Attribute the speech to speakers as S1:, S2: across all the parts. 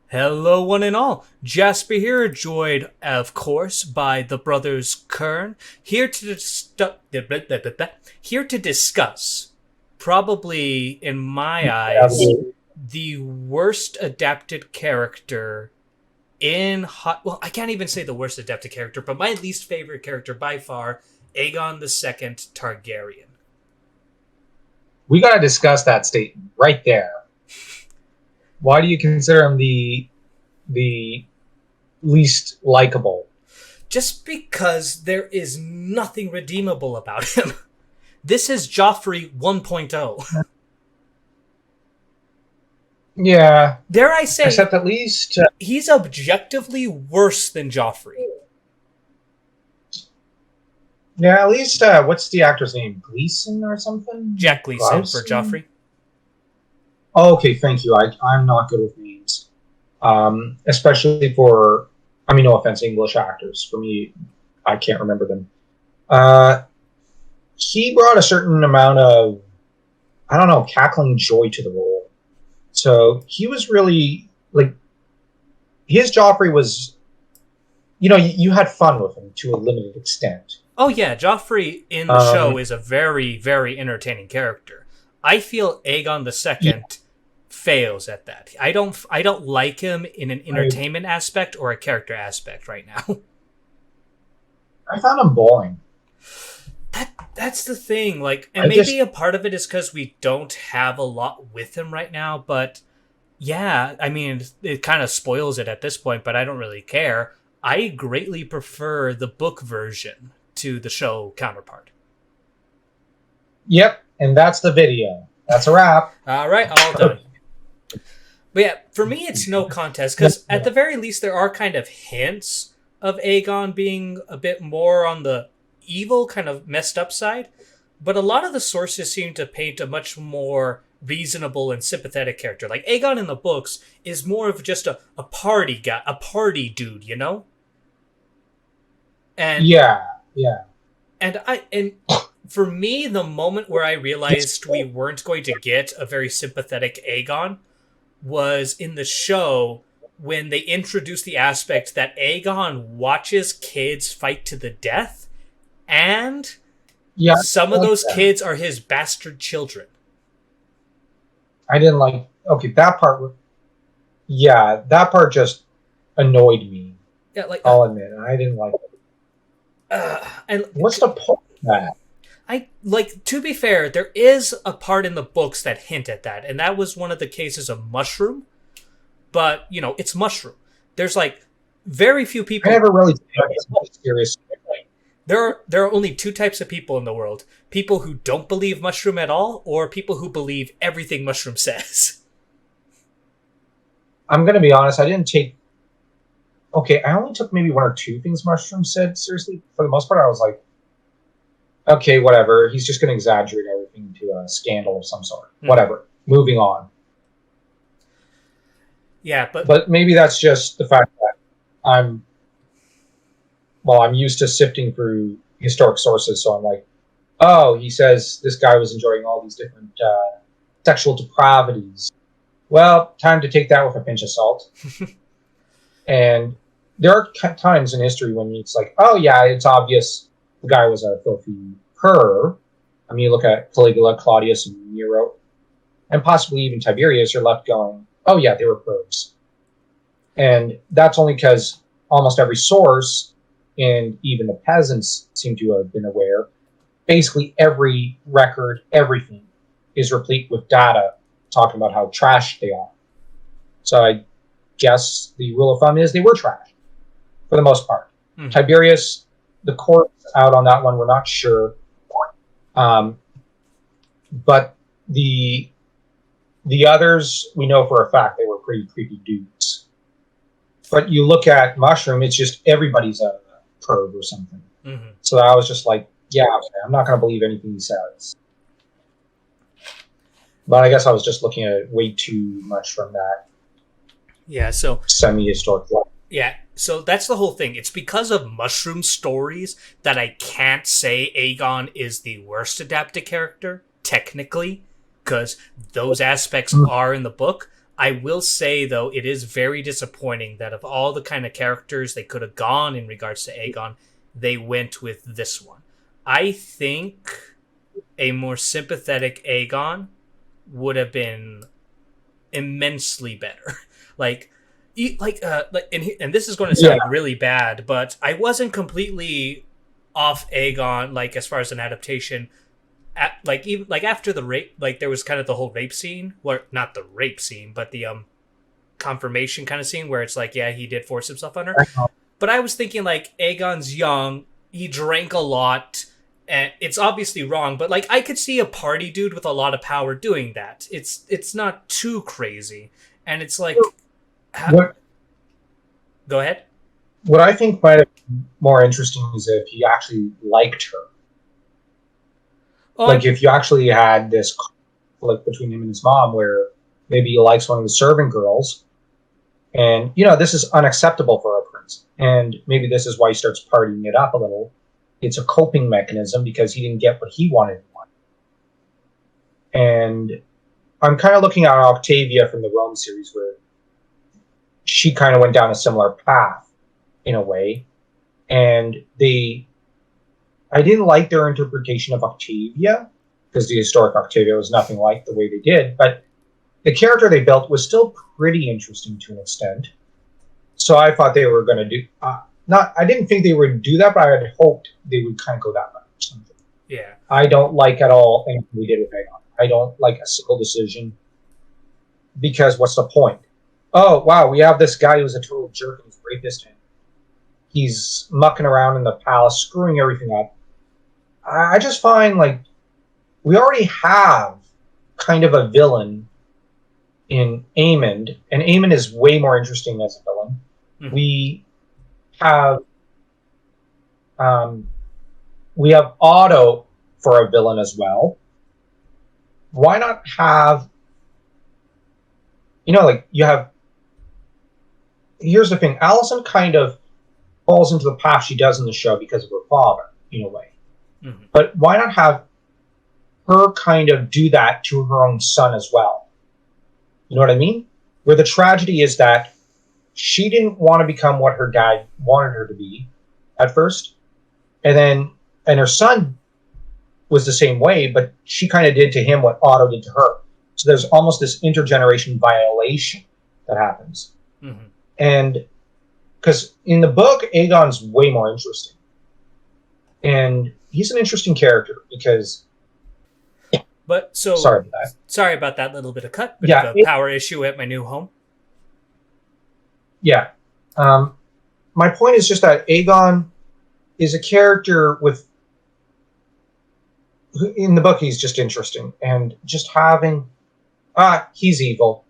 S1: Hello, one and all. Jasper here, joined, of course, by the brothers Kern, here to discuss, probably in my eyes, the worst adapted character in well, I can't even say the worst adapted character, but my least favorite character by far, Aegon II Targaryen.
S2: We got to discuss that statement right there. Why do you consider him the least likable?
S1: Just because there is nothing redeemable about him. This is Joffrey 1.0.
S2: Yeah.
S1: Dare I say,
S2: except at least
S1: he's objectively worse than Joffrey.
S2: yeah, at least what's the actor's name? Gleason or something?
S1: Jack Gleason for Joffrey.
S2: Oh, okay, thank you. I'm not good with names, especially for. I mean, no offense, English actors. For me, I can't remember them. He brought a certain amount of, I don't know, cackling joy to the role. So he was really like, his Joffrey was, you had fun with him to a limited extent.
S1: Oh yeah, Joffrey in the show is a very, very entertaining character. I feel Aegon II fails at that. I don't like him in an entertainment aspect or a character aspect right now.
S2: I found him boring.
S1: That's the thing. Like, and maybe a part of it is because we don't have a lot with him right now. But yeah, I mean, it kind of spoils it at this point. But I don't really care. I greatly prefer the book version to the show counterpart.
S2: Yep, and that's the video. That's a wrap.
S1: All right, all done. But yeah, for me, it's no contest because at the very least, there are kind of hints of Aegon being a bit more on the evil, kind of messed up side. But a lot of the sources seem to paint a much more reasonable and sympathetic character. Like Aegon in the books is more of just a party guy, a party dude, you know? And
S2: yeah.
S1: And for me, the moment where I realized we weren't going to get a very sympathetic Aegon was in the show when they introduced the aspect that Aegon watches kids fight to the death, and some of those kids are his bastard children.
S2: I didn't like. Okay, that part. Yeah, that part just annoyed me.
S1: Yeah, like
S2: I'll admit, I didn't like it.
S1: And
S2: what's the point of that?
S1: To be fair, there is a part in the books that hint at that, and that was one of the cases of Mushroom. But, it's Mushroom. There's, very few people...
S2: I never really serious.
S1: There are only two types of people in the world. People who don't believe Mushroom at all, or people who believe everything Mushroom says.
S2: I'm going to be honest, I didn't take... Okay, I only took maybe one or two things Mushroom said seriously. For the most part, I was like, okay, whatever. He's just going to exaggerate everything to a scandal of some sort. Whatever. Moving on.
S1: Yeah,
S2: but maybe that's just the fact that I'm used to sifting through historic sources, so I'm like, oh, he says this guy was enjoying all these different sexual depravities. Well, time to take that with a pinch of salt. And there are times in history when it's like, oh yeah, it's obvious the guy was a filthy cur. I mean, you look at Caligula, Claudius, and Nero, and possibly even Tiberius, you're left going, oh yeah, they were pervs. And that's only because almost every source, and even the peasants seem to have been aware, basically every record, everything, is replete with data talking about how trash they are. So I guess the rule of thumb is they were trash, for the most part. Tiberius, the courts out on that one, we're not sure. But the others, we know for a fact they were pretty creepy dudes. But you look at Mushroom, it's just everybody's a perv or something.
S1: Mm-hmm.
S2: So I was just like, yeah, okay, I'm not going to believe anything he says. But I guess I was just looking at it way too much from that semi-historic life.
S1: Yeah, so that's the whole thing. It's because of Mushroom stories that I can't say Aegon is the worst adapted character, technically, because those aspects are in the book. I will say, though, it is very disappointing that of all the kind of characters they could have gone in regards to Aegon, they went with this one. I think a more sympathetic Aegon would have been immensely better. like, and this is going to sound
S2: Yeah.
S1: really bad, but I wasn't completely off Aegon, like, as far as an adaptation. Even like after the rape, like there was kind of the whole rape scene, or not the rape scene, but the confirmation kind of scene where it's like, yeah, he did force himself on her. But I was thinking, like, Aegon's young, he drank a lot, and it's obviously wrong, but like I could see a party dude with a lot of power doing that. It's not too crazy, and it's like,
S2: What
S1: go ahead.
S2: what I think might have been more interesting is if he actually liked her.
S1: Oh,
S2: Like if you actually had this conflict between him and his mom, where maybe he likes one of the servant girls, and this is unacceptable for a prince, and maybe this is why he starts partying it up a little. It's a coping mechanism because he didn't get what he wanted. And I'm kind of looking at Octavia from the Rome series, where she kind of went down a similar path in a way, and I didn't like their interpretation of Octavia, because the historic Octavia was nothing like the way they did, but the character they built was still pretty interesting to an extent. So I thought they were going to do I didn't think they would do that, but I had hoped they would kind of go that way or something.
S1: Yeah.
S2: I don't like at all anything we did with Aegon. I don't like a single decision, because what's the point? Oh wow, we have this guy who's a total jerk and he's a rapist, and he's mucking around in the palace, screwing everything up. I just find, like, we already have kind of a villain in Aemond, and Aemond is way more interesting as a villain.
S1: Mm-hmm.
S2: We have Otto for a villain as well. Why not have, you have, here's the thing, Alicent kind of falls into the path she does in the show because of her father, in a way.
S1: Mm-hmm.
S2: But why not have her kind of do that to her own son as well? You know what I mean? Where the tragedy is that she didn't want to become what her dad wanted her to be at first. And her son was the same way, but she kind of did to him what Otto did to her. So there's almost this intergeneration violation that happens.
S1: Mm-hmm.
S2: And because in the book, Aegon's way more interesting. And he's an interesting character because...
S1: But so... Sorry about that little bit of cut. Bit of a power issue at my new home.
S2: Yeah. My point is just that Aegon is a character with... In the book, he's just interesting. And just having... he's evil.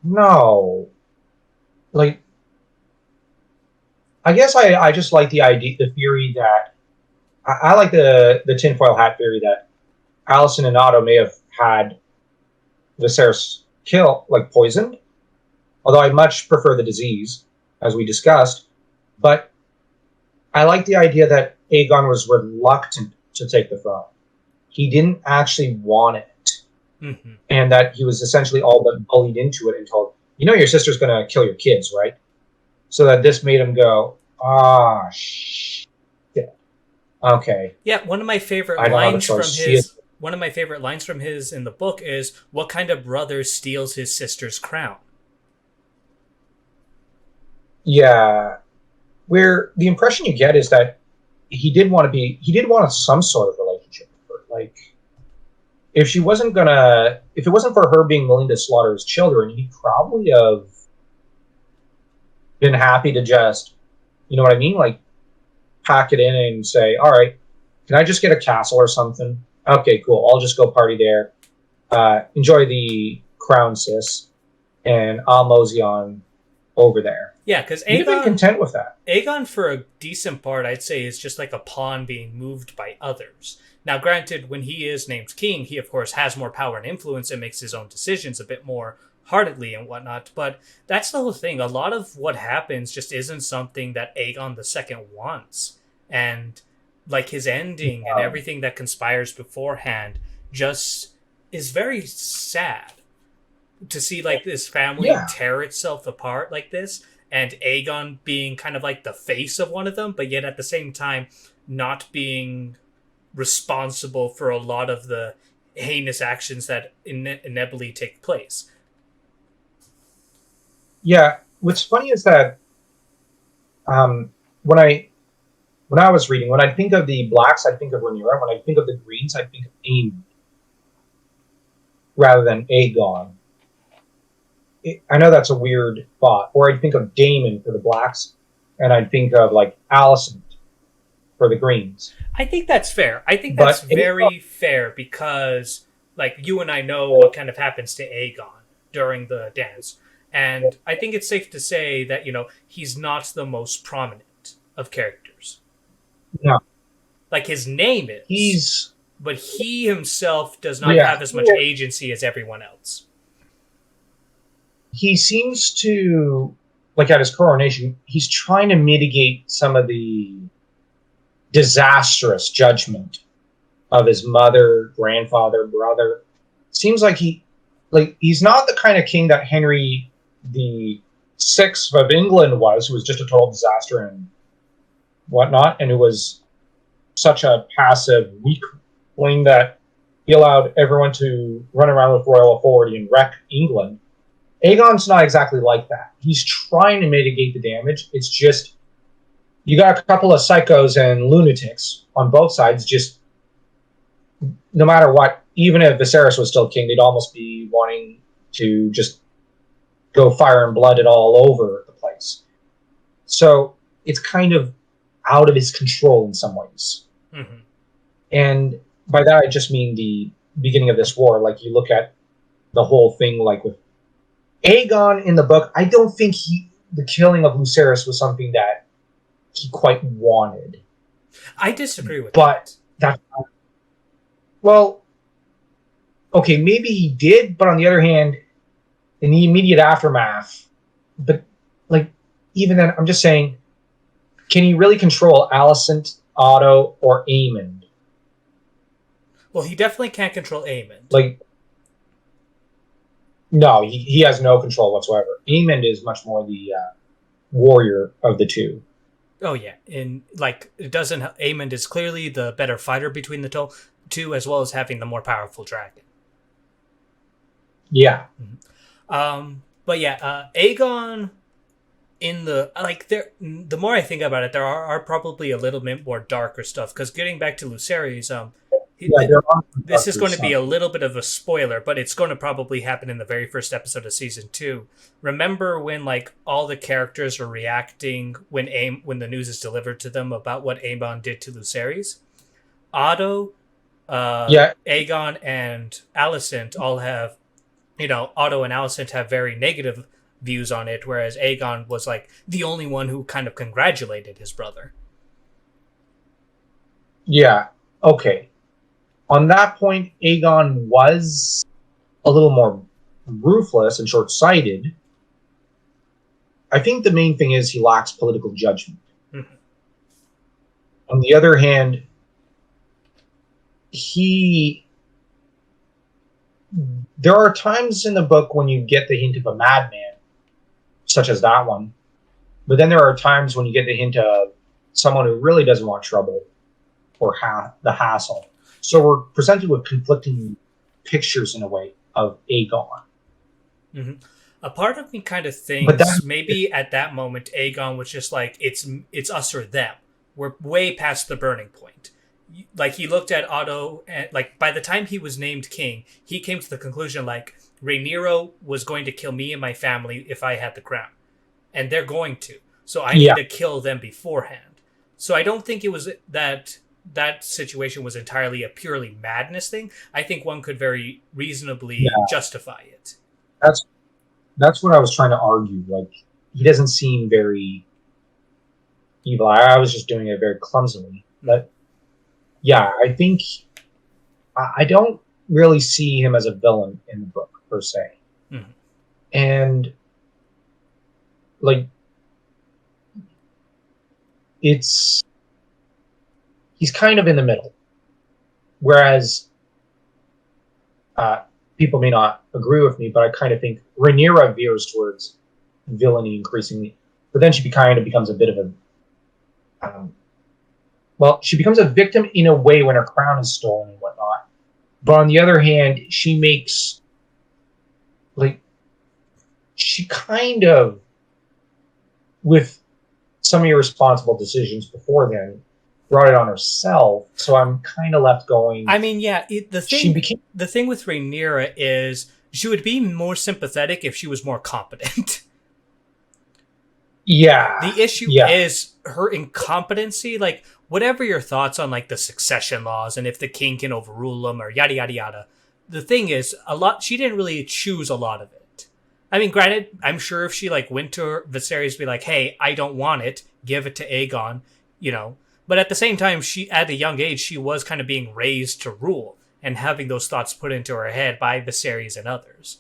S2: No. Like... I guess I just like the idea, the theory that... I like the tinfoil hat theory that Alicent and Otto may have had Viserys poisoned. Although I much prefer the disease, as we discussed. But I like the idea that Aegon was reluctant to take the throne. He didn't actually want it.
S1: Mm-hmm. And
S2: that he was essentially all but bullied into it and told, your sister's going to kill your kids, right? So that this made him go, shit. Okay.
S1: Yeah, one of my favorite lines from his in the book is, "What kind of brother steals his sister's crown?"
S2: Yeah, where the impression you get is that he did want some sort of relationship with her. Like, if it wasn't for her being willing to slaughter his children, he'd probably have been happy to just, you know what I mean? Like, pack it in and say, all right, can I just get a castle or something? Okay, cool. I'll just go party there. Enjoy the crown, sis. And I'll mosey on over there.
S1: Yeah, because
S2: Aegon... You'd be content with that.
S1: Aegon, for a decent part, I'd say, is just like a pawn being moved by others. Now, granted, when he is named king, he, of course, has more power and influence and makes his own decisions a bit more heartedly and whatnot, but that's the whole thing. A lot of what happens just isn't something that Aegon II wants, and like his ending and everything that conspires beforehand just is very sad. to see like this family
S2: Yeah,
S1: tear itself apart like this, and Aegon being kind of like the face of one of them, but yet at the same time not being responsible for a lot of the heinous actions that inevitably take place.
S2: yeah. What's funny is that um, when I was reading, when I think of the blacks, I think of Rhaenyra. When I think of the greens, I think of Aemon rather than Aegon. I know that's a weird thought. Or I think of Daemon for the blacks, and I think of like Alicent for the greens.
S1: I think that's fair. I think that's
S2: But Aegon,
S1: very fair because, like, you and I know what kind of happens to Aegon during the dance. And I think it's safe to say that, he's not the most prominent of characters.
S2: no,
S1: Like, his name is,
S2: he's
S1: but he himself does not
S2: yeah,
S1: have as much agency as everyone else.
S2: he seems to like at his coronation, he's trying to mitigate some of the disastrous judgment of his mother, grandfather, brother. Seems like he's not the kind of king that Henry the Sixth of England was, who was just a total disaster and whatnot, and who was such a passive, weak wing that he allowed everyone to run around with royal authority and wreck England. Aegon's not exactly like that. He's trying to mitigate the damage. It's just you got a couple of psychos and lunatics on both sides. Just no matter what, even if Viserys was still king, they'd almost be wanting to just go fire and blood it all over the place. So it's kind of out of his control in some ways.
S1: Mm-hmm.
S2: And by that, I just mean the beginning of this war. Like you look at the whole thing, like with Aegon in the book, I don't think the killing of Lucerys was something that he quite wanted.
S1: I disagree with
S2: But that, well, okay, maybe he did, but on the other hand, in the immediate aftermath, but like even then, I'm just saying, can he really control Alicent, Otto, or Aemond?
S1: Well, he definitely can't control Aemond.
S2: Like, no, he has no control whatsoever. Aemond is much more the warrior of the two.
S1: Oh yeah, and like it doesn't. Aemond is clearly the better fighter between the two, as well as having the more powerful dragon.
S2: Yeah.
S1: But yeah, Aegon in the like there. The more I think about it, there are probably a little bit more darker stuff. Because getting back to Lucerys, this is going to be a little bit of a spoiler, but it's going to probably happen in the very first episode of season 2. Remember when like all the characters are reacting when the news is delivered to them about what Aemon did to Lucerys? Otto, Aegon, and Alicent all have, Otto and Alicent have very negative views on it, whereas Aegon was like the only one who kind of congratulated his brother.
S2: Yeah. Okay. On that point, Aegon was a little more ruthless and short-sighted. I think the main thing is he lacks political judgment.
S1: Mm-hmm.
S2: On the other hand, there are times in the book when you get the hint of a madman, such as that one. But then there are times when you get the hint of someone who really doesn't want trouble or the hassle. So we're presented with conflicting pictures in a way of Aegon.
S1: Mm-hmm. A part of me kind of thinks maybe at that moment Aegon was just like it's us or them. We're way past the burning point. Like he looked at Otto and like by the time he was named king, he came to the conclusion like Rhaenyra was going to kill me and my family if I had the crown, and they're going to. So I need to kill them beforehand. So I don't think it was that situation was entirely a purely madness thing. I think one could very reasonably justify it.
S2: That's what I was trying to argue. Like he doesn't seem very evil. I was just doing it very clumsily. But yeah, I think I don't really see him as a villain in the book per se.
S1: Mm-hmm.
S2: And like he's kind of in the middle. Whereas people may not agree with me, but I kind of think Rhaenyra veers towards villainy increasingly. But then she kind of becomes a bit of she becomes a victim in a way when her crown is stolen and whatnot. But on the other hand, she makes, like, she kind of, with some irresponsible decisions before then, brought it on herself. So I'm kind of left going.
S1: I mean, yeah, the thing with Rhaenyra is she would be more sympathetic if she was more competent.
S2: Yeah.
S1: The issue is her incompetency. Like, whatever your thoughts on like the succession laws and if the king can overrule them or yada yada yada, the thing is, she didn't really choose a lot of it. I mean, granted, I'm sure if she like went to Viserys, be like, "Hey, I don't want it. Give it to Aegon," you know. But at the same time, she at a young age she was kind of being raised to rule and having those thoughts put into her head by Viserys and others.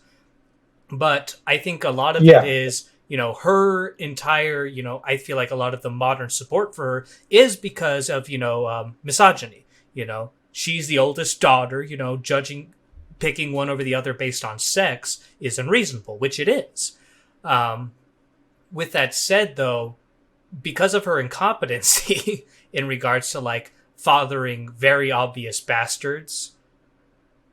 S1: But I think a lot of it is, her entire, I feel like a lot of the modern support for her is because of, misogyny. She's the oldest daughter, picking one over the other based on sex is unreasonable, which it is. With that said, though, because of her incompetency in regards to like fathering very obvious bastards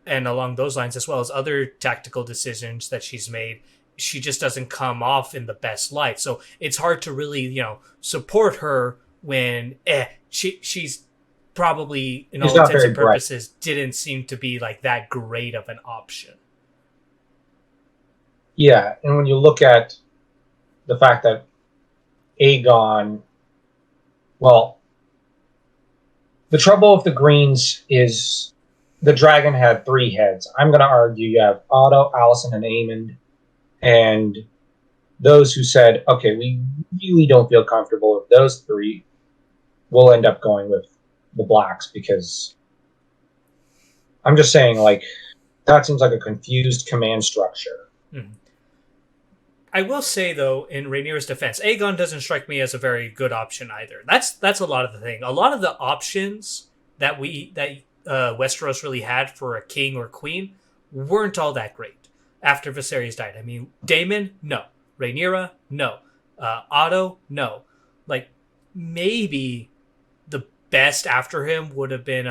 S1: and along those lines, as well as other tactical decisions that she's made, she just doesn't come off in the best light. So it's hard to really, support her when she's probably, in all intents and purposes, didn't seem to be like that great of an option.
S2: Yeah, and when you look at the fact that Aegon, well, the trouble with the Greens is the dragon had 3 heads. I'm going to argue you have Otto, Alicent, and Aemond, and those who said, okay, we really don't feel comfortable with those 3, will end up going with the Blacks, because I'm just saying, like, that seems like a confused command structure.
S1: Mm-hmm. I will say, though, in Rhaenyra's defense, Aegon doesn't strike me as a very good option either. That's a lot of the thing. A lot of the options that Westeros really had for a king or queen weren't all that great after Viserys died. I mean, Daemon, no. Rhaenyra, no. Otto, no. Like, maybe the best after him would have been,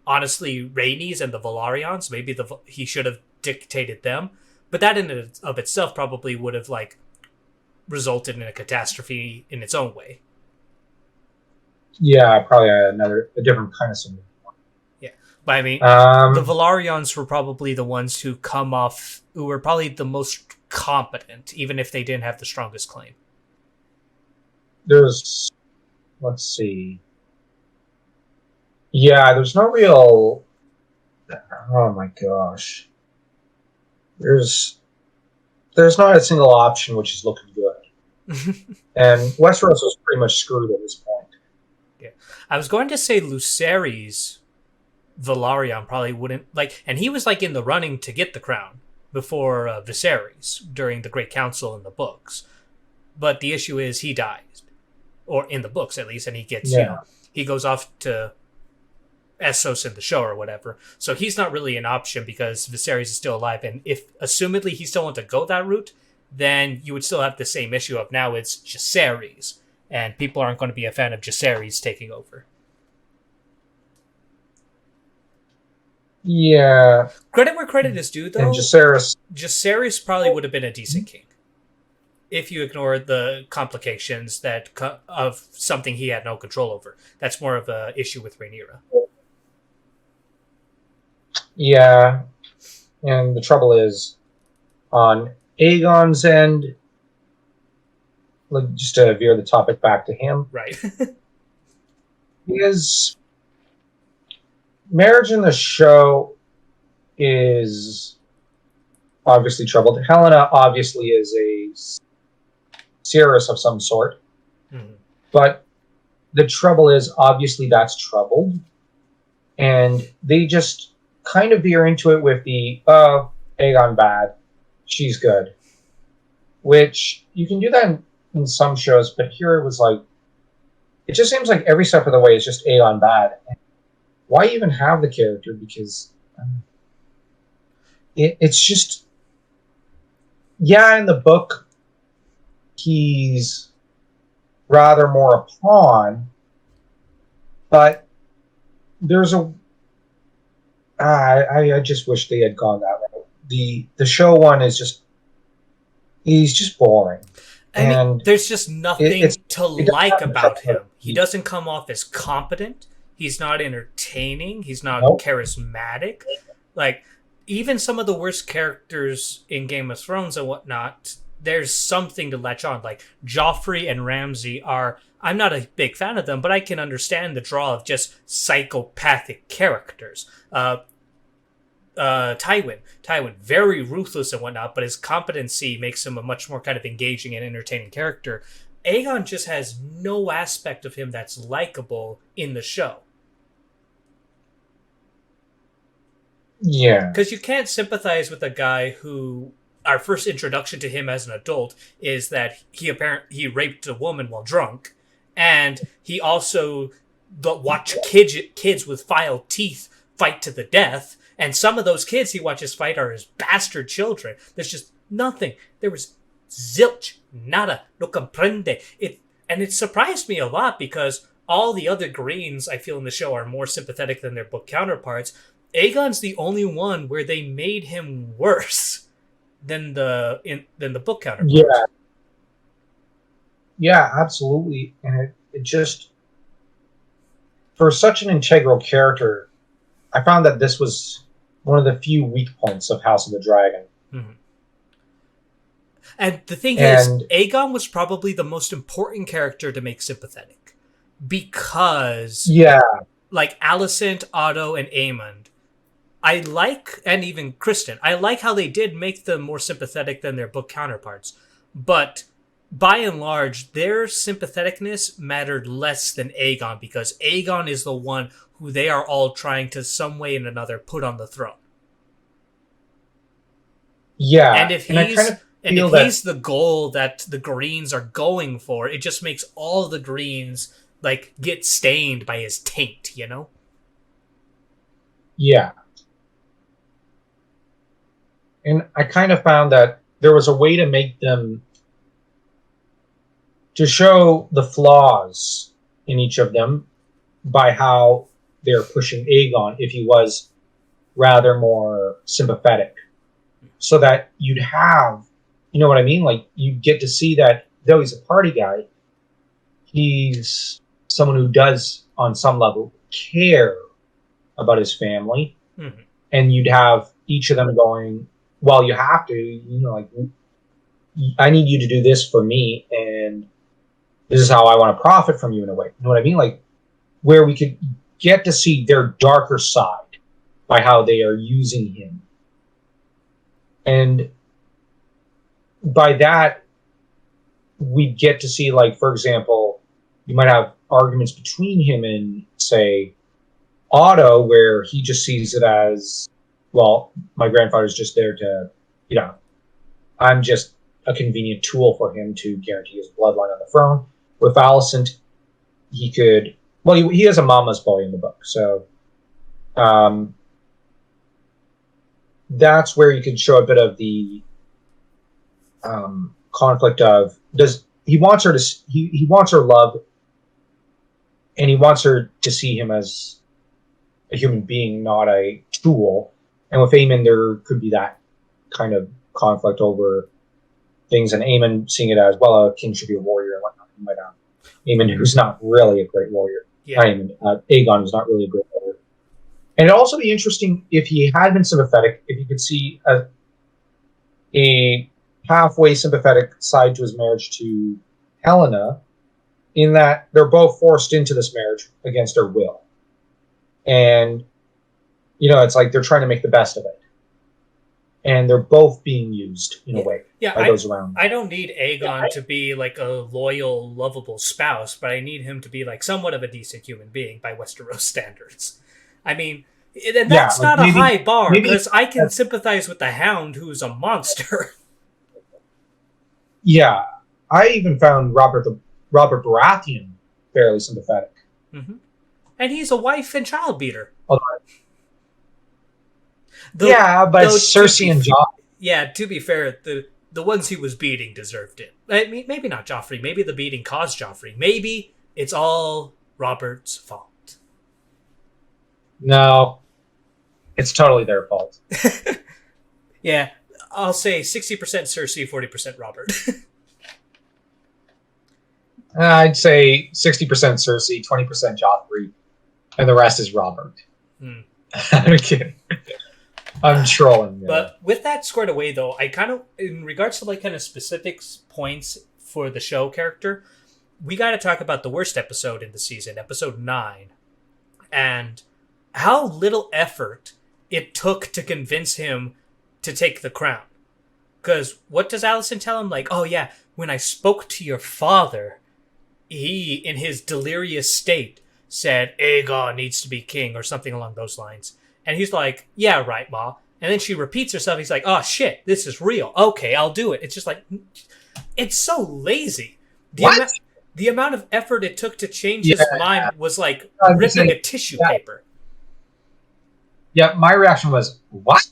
S1: honestly, Rhaenys and the Velaryons. Maybe he should have dictated them. But that in and of itself probably would have like resulted in a catastrophe in its own way.
S2: Yeah, probably a different kind of scenario.
S1: Yeah, but I mean, the Velaryons were probably the ones who were probably the most competent, even if they didn't have the strongest claim.
S2: Let's see. Yeah, there's no real. Oh my gosh. There's not a single option which is looking good. And Westeros was pretty much screwed at this point.
S1: Yeah. I was going to say Lucerys Velaryon probably wouldn't like, and he was like in the running to get the crown before Viserys during the Great Council in the books. But the issue is he dies, or in the books at least, and he gets, he goes off to Essos in the show or whatever. So he's not really an option because Viserys is still alive. And if, assumedly, he still wants to go that route, then you would still have the same issue of now it's Jacaerys. And people aren't going to be a fan of Jacaerys taking over.
S2: Yeah.
S1: Credit where credit is due, though.
S2: And
S1: Jacaerys probably would have been a decent king. If you ignore the complications of something he had no control over. That's more of an issue with Rhaenyra.
S2: Yeah, and the trouble is, on Aegon's end, like, just to veer the topic back to him,
S1: right?
S2: His marriage in the show is obviously troubled. Helena obviously is a Cirrus of some sort, but the trouble is, obviously, that's troubled, and they just kind of veer into it with the, Aegon bad, she's good. Which, you can do that in some shows, but here it was like, it just seems like every step of the way is just Aegon bad. And why even have the character? Because... it's just, yeah, in the book he's rather more a pawn, but there's a I just wish they had gone that route. The show one is just, he's just boring,
S1: I mean,
S2: and
S1: there's just
S2: it's
S1: nothing to
S2: it doesn't
S1: like
S2: have much
S1: about
S2: of
S1: him. He
S2: a
S1: doesn't come off as competent. He's not entertaining. He's not
S2: nope.
S1: charismatic. Like, even some of the worst characters in Game of Thrones and whatnot, there's something to latch on. Like, Joffrey and Ramsay are. I'm not a big fan of them, but I can understand the draw of just psychopathic characters. Tywin, very ruthless and whatnot, but his competency makes him a much more kind of engaging and entertaining character. Aegon just has no aspect of him that's likable in the show.
S2: Yeah,
S1: Because you can't sympathize with a guy who our first introduction to him as an adult is that he raped a woman while drunk, and he also watched kids with filed teeth fight to the death, and some of those kids he watches fight are his bastard children. There's just nothing. There was zilch, nada, no comprende. It surprised me a lot because all the other Greens I feel in the show are more sympathetic than their book counterparts. Aegon's the only one where they made him worse than the book counterparts.
S2: yeah, yeah, absolutely, and it just, for such an integral character, I found that this was one of the few weak points of House of the Dragon.
S1: Mm-hmm. And the thing is,
S2: And
S1: Aegon was probably the most important character to make sympathetic because,
S2: yeah,
S1: like Alicent, Otto, and Aemond, I like, and even Kristen, I like how they did make them more sympathetic than their book counterparts. But by and large, their sympatheticness mattered less than Aegon because Aegon is the one who they are all trying to some way or another put on the throne.
S2: yeah,
S1: And if
S2: and I kind
S1: he's
S2: of
S1: and
S2: feel
S1: if
S2: that,
S1: he's the goal that the Greens are going for, it just makes all the Greens like get stained by his taint, you know?
S2: yeah, and I kind of found that there was a way to make them, to show the flaws in each of them by how they're pushing Aegon if he was rather more sympathetic, so that you'd have, you know what I mean? Like, you get to see that though he's a party guy, he's someone who does, on some level, care about his family.
S1: Mm-hmm.
S2: And you'd have each of them going, well, you have to, like, I need you to do this for me, and this is how I want to profit from you in a way. You know what I mean? Like, where we could get to see their darker side by how they are using him. And by that, we get to see, like, for example, you might have arguments between him and, say, Otto, where he just sees it as, well, my grandfather's just there to, I'm just a convenient tool for him to guarantee his bloodline on the throne. With Alicent, he could, well, he has a mama's boy in the book, so that's where you could show a bit of the conflict of, does he wants her to, he wants her love, and he wants her to see him as a human being, not a tool. And with Aemon, there could be that kind of conflict over things, and Aemon seeing it as, well, a king should be a warrior and whatnot. You might have Aemon, who's not really a great warrior.
S1: Yeah.
S2: Aegon is not really a great warrior. And it'd also be interesting if he had been sympathetic, if you could see a halfway sympathetic side to his marriage to Helena, in that they're both forced into this marriage against their will. And, it's like they're trying to make the best of it. And they're both being used in a way by those around them.
S1: I don't need Aegon to be like a loyal, lovable spouse, but I need him to be like somewhat of a decent human being by Westeros standards. I mean, and that's not a high bar, because I can sympathize with the Hound, who's a monster.
S2: Yeah, I even found Robert Baratheon fairly sympathetic.
S1: Mm-hmm. And he's a wife and child beater. Though,
S2: Yeah, but
S1: though
S2: Cersei and Joffrey.
S1: yeah, to be fair, the ones he was beating deserved it. I mean, maybe not Joffrey. Maybe the beating caused Joffrey. Maybe it's all Robert's fault.
S2: No, it's totally their fault.
S1: Yeah, I'll say 60% Cersei, 40% Robert.
S2: I'd say 60% Cersei, 20% Joffrey, and the rest is Robert.
S1: Hmm.
S2: I'm kidding. I'm trolling. Yeah.
S1: But with that squared away, though, I kind of, in regards to like kind of specifics points for the show character, we got to talk about the worst episode in the season, episode 9, and how little effort it took to convince him to take the crown. Because what does Allison tell him? Like, oh yeah, when I spoke to your father, he, in his delirious state, said Aegon needs to be king or something along those lines. And he's like, yeah, right, Ma. And then she repeats herself. He's like, oh shit, this is real. Okay, I'll do it. It's just like, it's so lazy. The amount of effort it took to change his mind was like ripping a tissue paper.
S2: Yeah, my reaction was, what?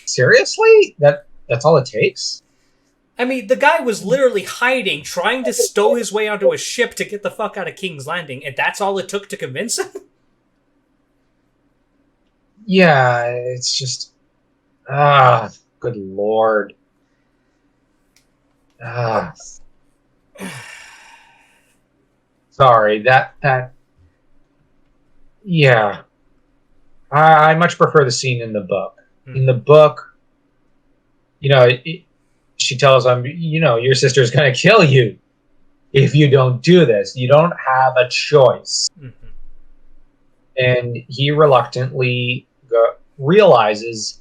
S2: Seriously? That's all it takes?
S1: I mean, the guy was literally hiding, trying to stow his way onto a ship to get the fuck out of King's Landing, and that's all it took to convince him?
S2: Yeah, it's just... good lord. Sorry, that... Yeah. I much prefer the scene in the book. In the book, she tells him, your sister's going to kill you if you don't do this. You don't have a choice. Mm-hmm. And he reluctantly realizes,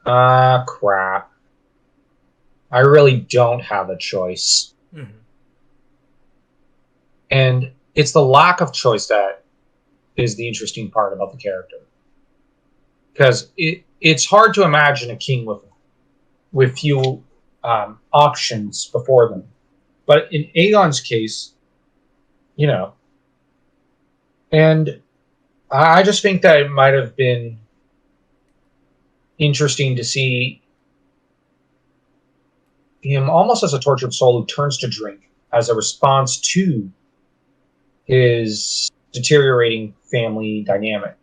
S2: crap. I really don't have a choice. Mm-hmm. And it's the lack of choice that is the interesting part about the character. Because it's hard to imagine a king with few options before them. But in Aegon's case, and I just think that it might have been interesting to see him almost as a tortured soul who turns to drink as a response to his deteriorating family dynamics.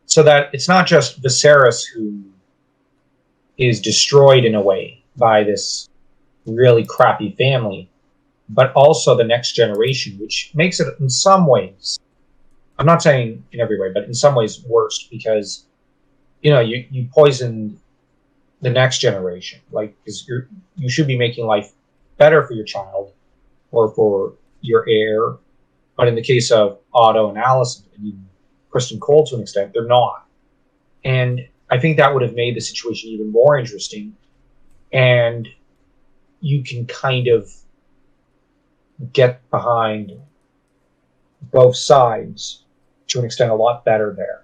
S2: So that it's not just Viserys who is destroyed in a way by this really crappy family, but also the next generation, which makes it in some ways, I'm not saying in every way, but in some ways worse because, you poisoned the next generation. Like, because you should be making life better for your child or for your heir. But in the case of Otto and Alicent, and even Kristen Cole to an extent, they're not. And I think that would have made the situation even more interesting. And you can kind of get behind both sides to an extent a lot better there.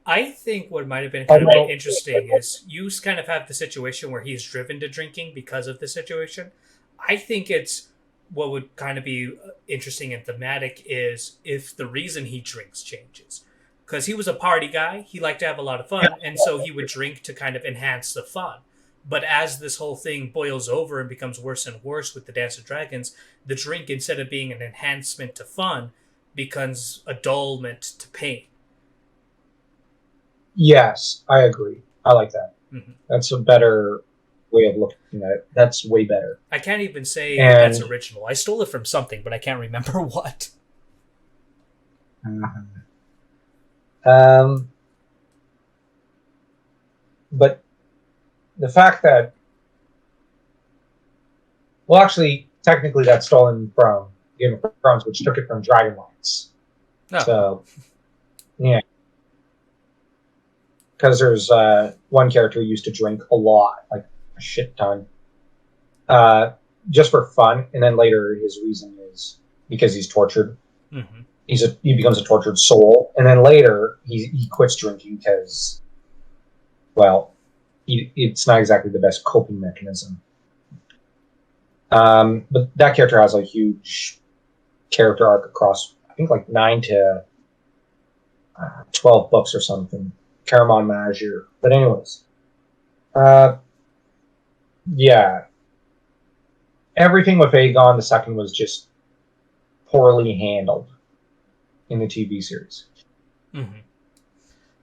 S1: I think what might have been kind of interesting is you kind of have the situation where he's driven to drinking because of the situation. I think it's what would kind of be interesting and thematic is if the reason he drinks changes. Because he was a party guy, he liked to have a lot of fun, and so he would drink to kind of enhance the fun. But as this whole thing boils over and becomes worse and worse with the Dance of Dragons, the drink, instead of being an enhancement to fun, becomes a dullement to pain.
S2: Yes, I agree. I like that.
S1: Mm-hmm.
S2: That's a better way of looking at it. That's way better.
S1: I can't even say that's original. I stole it from something, but I can't remember what.
S2: But the fact that, well, actually, technically that's stolen from Game of Thrones, which took it from Dragonlance. Oh. So, yeah. Because there's one character who used to drink a lot, like a shit ton, just for fun, and then later his reason is because he's tortured. Mm-hmm. He becomes a tortured soul, and then later he quits drinking because, well, it's not exactly the best coping mechanism. But that character has a huge character arc across, I think, like 9 to 12 books or something. Caramon Major. But anyways, uh, yeah, everything with Aegon II was just poorly handled in the TV series,
S1: Mm-hmm.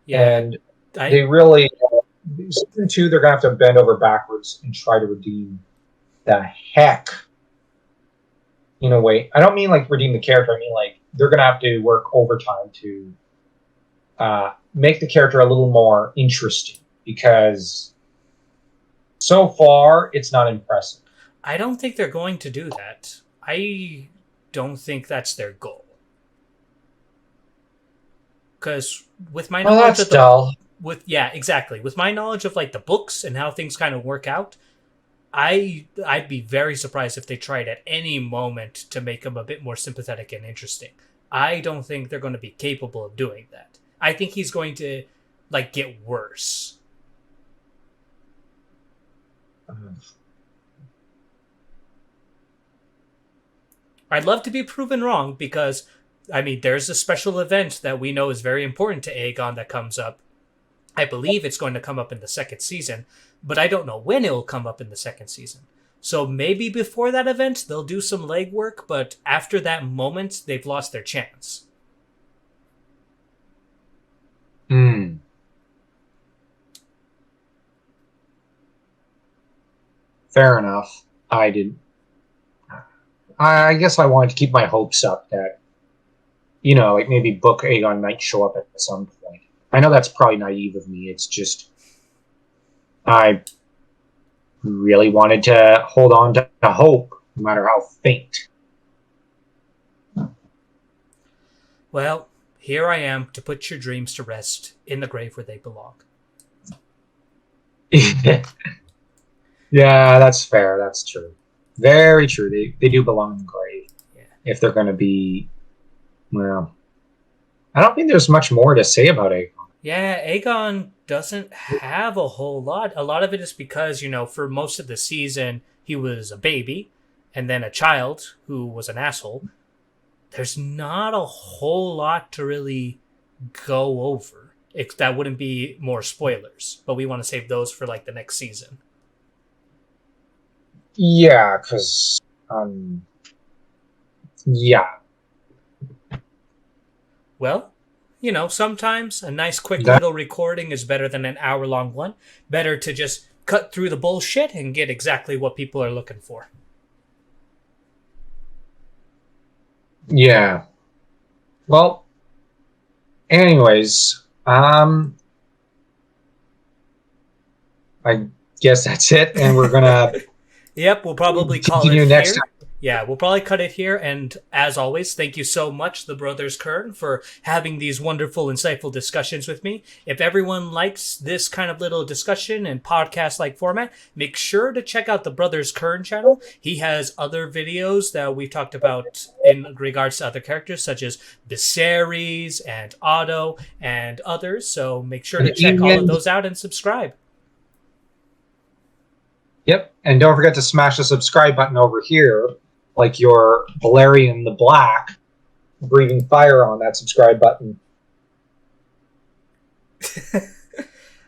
S1: Yeah,
S2: and they
S1: I
S2: really season 2 they're gonna have to bend over backwards and try to redeem the heck in a way. I don't mean like redeem the character. I mean like they're gonna have to work overtime to make the character a little more interesting because so far it's not impressive.
S1: I don't think they're going to do that. I don't think that's their goal. Because with my
S2: Well,
S1: knowledge
S2: that's
S1: of the
S2: dull.
S1: with yeah, exactly. With my knowledge of like the books and how things kind of work out, I'd be very surprised if they tried at any moment to make him a bit more sympathetic and interesting. I don't think they're going to be capable of doing that. I think he's going to like get worse. I'd love to be proven wrong because I mean there's a special event that we know is very important to Aegon that comes up. I believe it's going to come up in the second season, but I don't know when it will come up in the second season. So maybe before that event they'll do some legwork, but after that moment they've lost their chance.
S2: Hmm. Fair enough. I did. I guess I wanted to keep my hopes up that like maybe Book Aegon might show up at some point. I know that's probably naive of me. It's just I really wanted to hold on to hope, no matter how faint.
S1: Well, here I am to put your dreams to rest in the grave where they belong.
S2: Yeah, that's fair. That's true. Very true. They do belong in the grave
S1: Yeah.
S2: if they're going to be. Well, I don't think there's much more to say about Aegon.
S1: Yeah, Aegon doesn't have a whole lot. A lot of it is because, for most of the season, he was a baby and then a child who was an asshole. There's not a whole lot to really go over. That wouldn't be more spoilers, but we want to save those for like the next season.
S2: Yeah, because yeah,
S1: Well, sometimes a nice quick
S2: that
S1: little recording is better than an hour-long one. Better to just cut through the bullshit and get exactly what people are looking for.
S2: yeah. Well, anyways, I guess that's it, and we're gonna
S1: Yep, we'll probably call it
S2: continue next
S1: here.
S2: time.
S1: Yeah, we'll probably cut it here. And as always, thank you so much, the Brothers Kern, for having these wonderful, insightful discussions with me. If everyone likes this kind of little discussion and podcast like format, make sure to check out the Brothers Kern channel. He has other videos that we've talked about in regards to other characters, such as Viserys and Otto and others. So make sure to check all of those out and subscribe.
S2: Yep, and don't forget to smash the subscribe button over here, like your Valerian the Black, breathing fire on that subscribe button.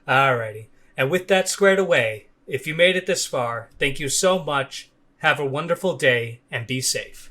S1: Alrighty. And with that squared away, if you made it this far, thank you so much. Have a wonderful day and be safe.